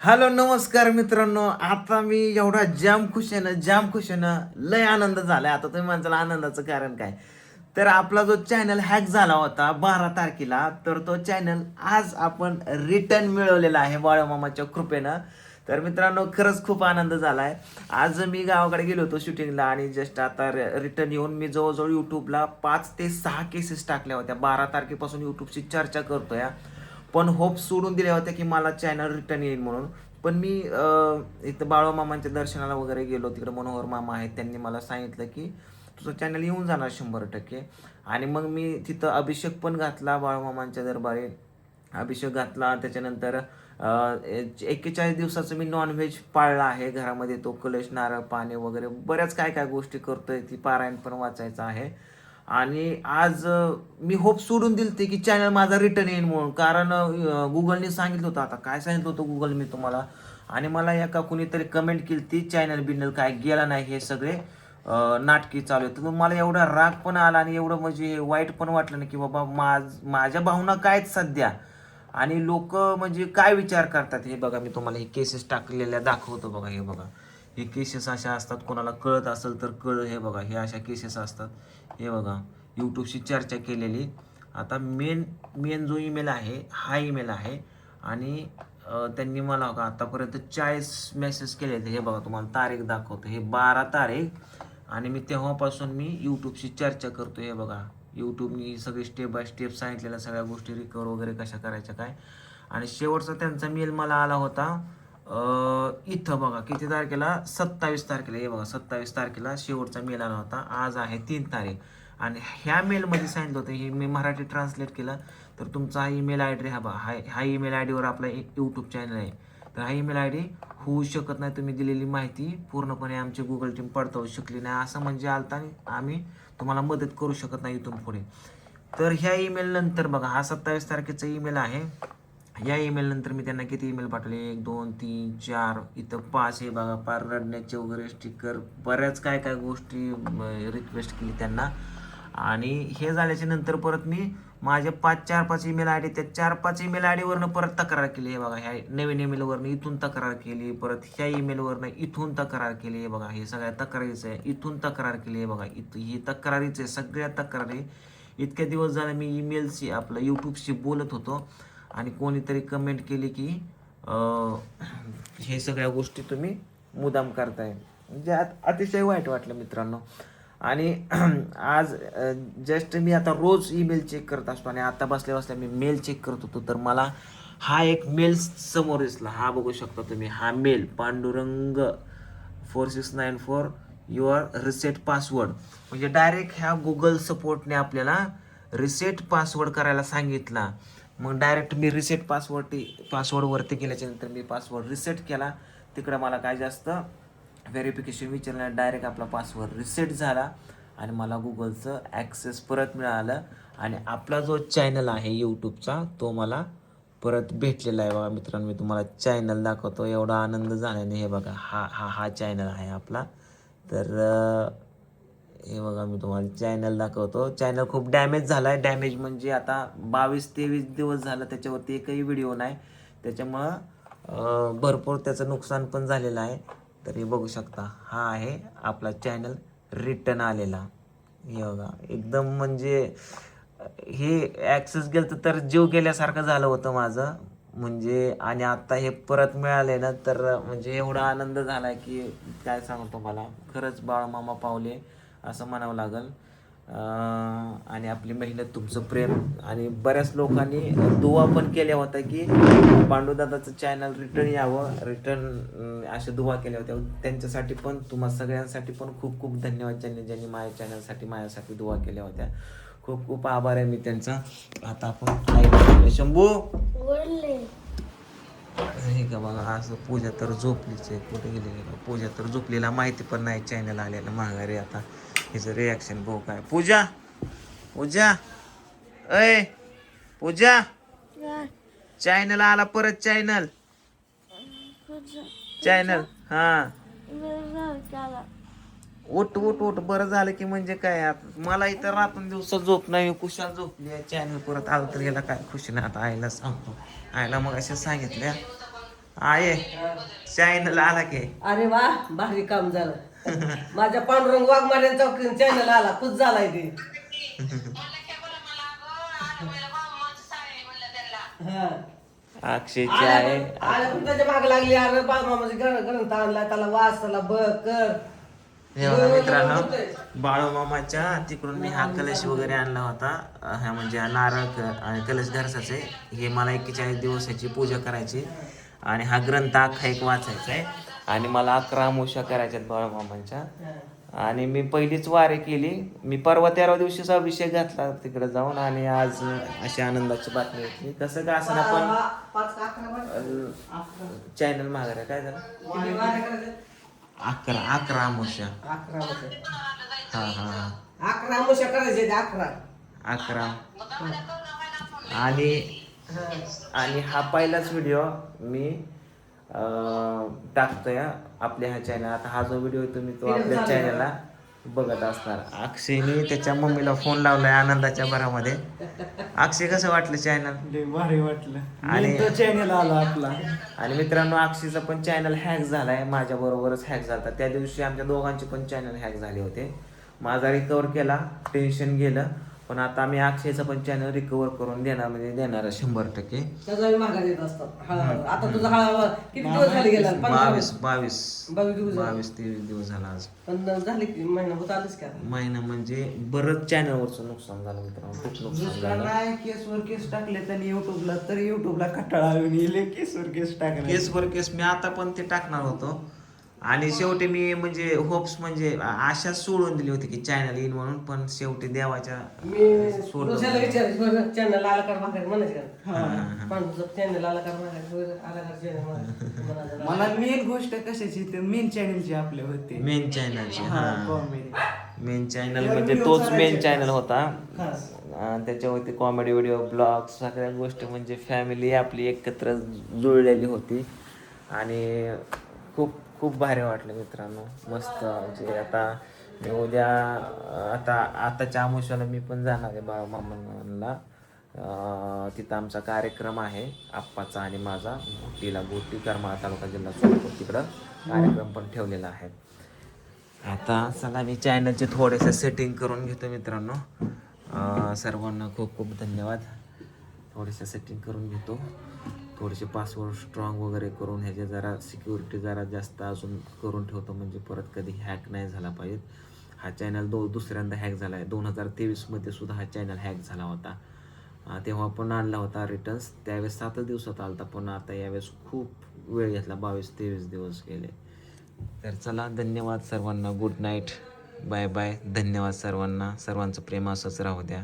Hello नमस्कार मित्रांनो. आता मी एवढा जाम खुश आहे ना, लय आनंद झालाय. आता तुम्ही म्हणताल आनंदाचं कारण काय, तर आपला जो चॅनल हॅक झाला होता 12 तारखेला, तर तो चॅनल आज आपण रिटर्न मिळवलेला आहे बाळूमामाच्या कृपेनं. तर मित्रांनो खरंच खूप आनंद झालाय. आज मी गावाकडे गेलो होतो शूटिंगला आणि जस्ट आता रिटर्न येऊन मी जवळजवळ युट्यूबला 5 ते 6 केसेस टाकल्या होत्या. 12 तारखेपासून युट्यूबची चर्चा करतोय, पण होप सोडून दिल्या होत्या की मला चॅनल रिटर्न येईल म्हणून. पण मी इथं बाळूमामांच्या दर्शनाला वगैरे गेलो. तिकडे मनोहर मामा आहेत, त्यांनी मला सांगितलं की तुझं चॅनल येऊन जाणार 100%. आणि मग मी तिथं अभिषेक पण घातला बाळूमामांच्या दरबारी. अभिषेक घातला त्याच्यानंतर 41 दिवसाचं मी नॉनव्हेज पाळलं आहे घरामध्ये. तो कलश, नारळ, पाणी वगैरे बऱ्याच काय काय गोष्टी करतोय. ती पारायण पण वाचायचं आहे. आणि आज मी होप सोडून दिलते की चॅनल माझा रिटर्न येईल म्हणून. कारण गुगलने सांगितलं होतं. आता काय सांगितलं होतं गुगल मी तुम्हाला, आणि मला एका कुणीतरी कमेंट केली ती चॅनल बिनल काय गेला नाही, हे सगळे नाटकी चालू आहेत. तर मला एवढा राग पण आला आणि एवढं म्हणजे वाईट पण वाटलं ना की बाबा माझ्या भावना कायच सध्या, आणि लोक म्हणजे काय विचार करतात. हे बघा, मी तुम्हाला हे केसेस टाकलेल्या दाखवतो. बघा हे बघा, हे केसेस अशा असतात. कोणाला कळत असेल तर हे बघा, हे अशा केसेस असतात. हे बघा, यूट्यूबशी चर्चा केलेली. आता मेन मेन जो ईमेल आहे हा ईमेल आहे. आणि त्यांनी मला बघा आतापर्यंत 40 मेसेज केले. हे बघा, तुम्हाला तारीख दाखवतो. हे 12 तारीख. आणि मी तेव्हापासून मी यूट्यूबशी चर्चा करतो. हे बघा, यूट्यूबनी सगळे स्टेप बाय स्टेप सांगितलेल्या सगळ्या गोष्टी रिकवर वगैरे कशा करायच्या काय. आणि शेवटचा त्यांचा मेल मला आला होता इथं बघा, किती तारखेला, 27 तारखेला. हे बघा, 27 तारखेला शेवटचा मेल आला होता. आज आहे 3 तारीख. आणि ह्या मेलमध्ये सांगितलं होतं, हे मी मराठी ट्रान्सलेट केलं, तर तुमचा हा ईमेल आय डी, हा बघा, हा ईमेल आय डीवर आपला यूट्यूब चॅनल आहे. तर हा ईमेल आय डी होऊ शकत नाही. तुम्ही दिलेली माहिती पूर्णपणे आमची गुगल टीम पडताळू शकली नाही, असं म्हणजे आलता. आम्ही तुम्हाला मदत करू शकत नाही इथून पुढे. तर ह्या ईमेल नंतर बघा, हा 27 तारखेचा ईमेल आहे. या ईमेल नंतर मी त्यांना किती ईमेल पाठवले, 1 2 3 4, इथं 5. हे बघा, पार रडण्याचे वगैरे स्टिकर, बऱ्याच काय काय गोष्टी रिक्वेस्ट केली त्यांना. आणि हे झाल्याच्या नंतर परत मी माझे 4-5 ईमेल आय डी, त्या 4-5 ईमेल आय डीवरनं परत तक्रार केली. हे बघा, ह्या नवीन ईमेलवरनं इथून तक्रार केली, परत ह्या ईमेलवरनं इथून तक्रार केली. हे बघा, हे सगळ्या तक्रारीचं आहे. इथून तक्रार केली. हे बघा, ही तक्रारीच आहे, सगळ्या तक्रारी. इतक्या दिवस झाले मी ईमेलशी, आपलं यूट्यूबशी बोलत होतो, आणि कोणीतरी कमेंट केली की हे सगळ्या गोष्टी तुम्ही मुदाम करताय. म्हणजे अतिशय वाईट वाटलं मित्रांनो. आणि आज जस्ट मी आता रोज ईमेल चेक करत असतो, आणि आता बसल्या बसल्या मी मेल चेक करत होतो, तर मला हा एक मेल समोर दिसला. हा बघू शकता तुम्ही, हा mail, Pandurang 4694 your reset password. म्हणजे डायरेक्ट ह्या गुगल सपोर्टने आपल्याला रिसेट पासवर्ड करायला सांगितला. मग डायरेक्ट मी रिसेट पासवर्डवरती गेल्याच्यानंतर मी पासवर्ड रिसेट केला. तिकडं मला काय जास्त व्हेरिफिकेशन विचारलं, डायरेक्ट आपला पासवर्ड रिसेट झाला आणि मला गुगलचं ॲक्सेस परत मिळालं. आणि आपला जो चॅनल आहे यूट्यूबचा, तो मला परत भेटलेला आहे. बघा मित्रांनो, मी तुम्हाला चॅनल दाखवतो. एवढा आनंद झाल्याने हे बघा, हा चॅनल आहे आपला. तर हे बघा, मी तुम्हाला चॅनल दाखवतो. चॅनल खूप डॅमेज झाला आहे. डॅमेज म्हणजे आता 22-23 दिवस झालं त्याच्यावरती एकही व्हिडिओ नाही. त्याच्यामुळं भरपूर त्याचं नुकसान पण झालेलं आहे. तर हे बघू शकता, हा आहे आपला चॅनल रिटर्न आलेला. हे बघा, एकदम म्हणजे हे ॲक्सेस गेलं तर जीव गेल्यासारखं झालं होतं माझं म्हणजे. आणि आता हे परत मिळाले ना, तर म्हणजे एवढा आनंद झाला की काय सांगतो मला. खरंच बाळूमामा पावले असं म्हणावं लागेल. आणि आपली मेहनत, तुमचं प्रेम, आणि बऱ्याच लोकांनी दुवा पण केल्या होत्या की पांडुदादाचं चॅनल रिटर्न यावं, रिटर्न अशा दुवा केल्या होत्या. त्यांच्यासाठी पण, तुम्हा सगळ्यांसाठी पण खूप खूप धन्यवाद, ज्यांनी माझ्या चॅनलसाठी माझ्यासाठी दुवा केल्या होत्या. खूप खूप आभार आहे मी त्यांचा. आता आपण शंभू हे का बघा, असं पूजा तर झोपलीच आहे. कुठे गेली पूजा तर झोपलेला, माहिती पण नाही चॅनल आलेलं माघारी. आता हिचं रिॲक्शन भाऊ काय. पूजा, पूजा, अय पूजा, चॅनल आला परत. चॅनल चॅनल हा, उठ उठ उठ, बरं झालं की. म्हणजे काय, आता मला इथं रात्र दिवसात झोप नाही, कुशाल झोपली आहे. चॅनल परत आलं तर याला काय खुशी नाही. आता आईला सांगतो, आईला मग असे सांगितल्या आहे चॅनल आला की. अरे वा भारी काम झालं. माझ्या पांडुरंग वाघमाऱ्यांचा चॅनल आला खुश झालाय ते. हा. अक्षयची आहे. आल्या पण त्याच्या मागे लागली. अरे बाळमामाचे ग्रंथ आणला त्याला वाच त्याला बघ कर. हे बघा मित्रांनो, बाळूमामाच्या तिकडून मी हा कलश वगैरे आणला होता. हा म्हणजे हा नारळ आणि कलश घरचाचे. हे मला 41 दिवसाची पूजा करायची आणि हा ग्रंथ अख्खा एक वाचायचा आहे आणि मला 11 अमावस्या करायच्या आहेत बाळूमामांच्या. आणि मी पहिलीच वारी केली. मी परवा 13 दिवशीचा अभिषेक घातला तिकडे जाऊन आणि आज अशी आनंदाची बातमी होती. कसं का असं पण चॅनल माघार काय झालं. 11 अमावस्या. 11 अमावस्या करायचे 11. आणि हा पहिलाच व्हिडिओ मी टाकतोय आपल्या ह्या चॅनल. आता हा जो व्हिडिओ तुम्ही तो आपल्या चॅनलला बघत असणार. अक्षयने त्याच्या मम्मीला फोन लावलाय आनंदाच्या भरामध्ये. अक्षय कसं वाटलं चॅनल. भारी वाटलं आणि चॅनल आला आपला. आणि मित्रांनो, अक्षयचा पण चॅनल हॅक झालाय. माझ्या बरोबरच हॅक झाला. त्या दिवशी आमच्या दोघांचे पण चॅनल हॅक झाले होते. माझा रिकवर केला, टेन्शन गेलं. पण आता आम्ही अक्षयचं पण चॅनल रिकवर करून देणार म्हणजे देणार 100%. त्याचा माघार येत असतात. आता तुझा हा किती दिवस झाले गेला. 22-23 दिवस झाला आज. पण झाले की महिना होत आलंच का. महिना म्हणजे बरंच चॅनलवरचं नुकसान झालं मित्रांनो, खूप नुकसान झालं. नाही केसवर केस टाकले त्यांनी युट्यूबला, तर युट्यूबला कटाळा येईल केसवर केस टाकले. केसवर केस मी आता पण ते टाकणार होतो आणि शेवटी मी म्हणजे होप्स म्हणजे आशा सोडून दिली होती की चॅनल येईल म्हणून. पण शेवटी देवाच्या चॅनल आला कर माघारी म्हणायचं का. पण चॅनल आला कर माघारी आला कर चॅनल. मला मेन गोष्ट कशाची तर मेन चॅनलची आपल्या होते. मेन चॅनलची. कॉमेडी मेन चॅनल म्हणजे तोच मेन चॅनल होता. त्याच्यावरती कॉमेडी व्हिडिओ ब्लॉग सगळ्या गोष्टी म्हणजे फॅमिली आपली एकत्र जुळलेली होती आणि खूप खूप भारी वाटलं मित्रांनो. मस्त म्हणजे आता मी उद्या आताच्या अमावस्याला मी पण जाणार आहे बाळूमामांना. तिथं आमचा कार्यक्रम आहे आप्पाचा आणि माझा गोटी करमाळा तालुका जिल्हा सोलापूर. तिकडं कार्यक्रम पण ठेवलेला आहे. आता चला मी चॅनलचे थोडेसे सेटिंग करून घेतो मित्रांनो. सर्वांना खूप खूप धन्यवाद. थोडेसे सेटिंग करून घेतो. थोडेसे पासवर्ड स्ट्रॉंग वगैरे करून ह्याचे जरा सिक्युरिटी जरा जास्त अजून करून ठेवतो म्हणजे परत कधी हॅक नाही झाला पाहिजे. हा चॅनल दुसऱ्यांदा हॅक झाला आहे. 2023मध्ये सुद्धा हा चॅनल हॅक झाला होता. तेव्हा पण आणला होता रिटर्न्स. त्यावेळेस 7 दिवसात आला होता. पण आता यावेळेस खूप वेळ घेतला. 22-23 दिवस गेले. तर चला धन्यवाद सर्वांना. Good night. Bye bye. धन्यवाद सर्वांना. सर्वांचं प्रेम असंच राहू द्या.